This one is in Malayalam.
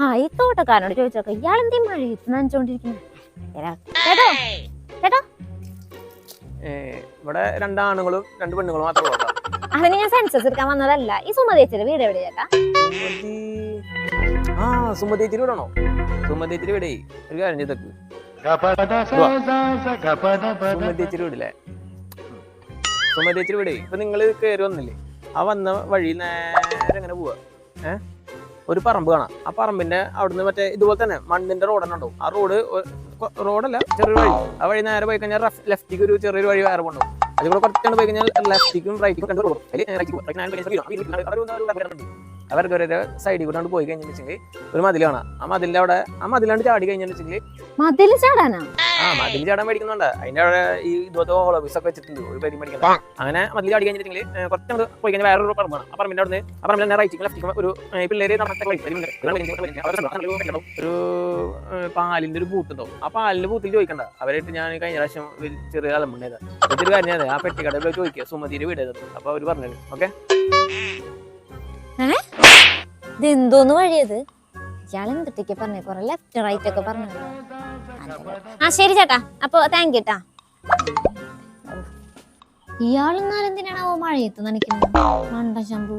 ആ ഈ തോട്ടക്കാരനോട് ചോദിച്ചോക്കെ ഇയാളെന്തേ മഴയത്ത് നനച്ചോണ്ടിരിക്കുന്നു കേട്ടോ കേട്ടോ. ഇവിടെ 2 ആണുങ്ങളും 2 പെണ്ണുങ്ങളും മാത്രമേ ഉള്ളൂ. അതിന് ഞാൻ സെൻസസ് എടുക്കാൻ വന്നതല്ല. ഈ സുമതിയുടെ വീട് എവിടെ ചേട്ടാ? സുമതിയുടെ വീടാണോ? സുമതിയുടെ വീടേ ഒരു കാര്യം ചെയ്തേക്ക്. സുമതിയുടെ വീടില്ലേ? സുമതിയുടെ വീടേ ഇപ്പൊ നിങ്ങള് കയറി വന്നില്ലേ, ആ വന്ന വഴി നേരെ എങ്ങനെ പോവാ, ഒരു പറമ്പ് കാണാം. ആ പറമ്പിന്റെ അവിടുന്ന് മറ്റേ ഇതുപോലെ തന്നെ മണ്ണിന്റെ റോഡ് തന്നെ ഉണ്ടാവും. ആ റോഡല്ല ചെറിയൊരു വഴി. ആ വഴി നേരെ പോയി കഴിഞ്ഞാൽ ലെഫ്റ്റിക്ക് ഒരു ചെറിയൊരു വഴി വേറെ കൊണ്ടുപോകും. അതുകൂടെ കുറച്ചാണ് പോയി കഴിഞ്ഞാൽ ലെഫ്റ്റിക്കും റൈറ്റിക്കും 2 റോഡും. അവർക്ക് ഒരു സൈഡിൽ കൂടെ പോയി കഴിഞ്ഞിട്ടുണ്ടെങ്കിൽ ഒരു മതിൽ കാണാം. ആ മതിലാണ്ട് ചാടി കഴിഞ്ഞിട്ടുണ്ടെങ്കിൽ മതിൽ ചാടാനാ? മതിൽ ചാടാൻ മേടിക്കുന്നുണ്ട്. അതിന്റെ അവിടെ ഈ ഇതുപോലത്തെ ഹോളോബീസ് ഒക്കെ വെച്ചിട്ടുണ്ട്, ഒരു പരി മേടിക്കുന്നത്. അങ്ങനെ മതിൽ ചാടി കഴിഞ്ഞിട്ടുണ്ടെങ്കിൽ കുറച്ചുകൊണ്ട് പോയി കഴിഞ്ഞാൽ വേറൊരു പറമ്പാണ്. ആ പറമ്പിന്റെ അവിടെ ആ പറമ്പിൽ റൈറ്റിക്കും ലെഫ്റ്റിക്കും ഒരു പിള്ളേര് ഒരു പാലിന്റെ ഒരു ബൂത്തുണ്ടാവും. ആ പാലിന്റെ ബൂത്തിൽ ചോദിക്കണ്ട. അവരായിട്ട് ഞാൻ കഴിഞ്ഞ പ്രാവശ്യം ചെറിയ അലമ്പുണ്ടായത് ഇതൊരു കാര്യം. ആ പെട്ടിക്കടയിൽ ചോദിക്കുക സുമതിയുടെ വീട് ഏത്. അപ്പൊ അവര് പറഞ്ഞത് ഓക്കെ. ഇതെന്തോന്ന് വഴിയത്? ഇയാൾ എന്തൊക്കെ പറഞ്ഞേ? കുറെ ലെഫ്റ്റ് റൈറ്റ് ഒക്കെ പറഞ്ഞു. ശരി ചേട്ടാ, അപ്പൊ താങ്ക് യു ട്ടാ. ഇയാളെന്നാലും എന്തിനാണോ മഴയത്ത് നനയ്ക്കുന്നത്? മണ്ട ശമ്പു.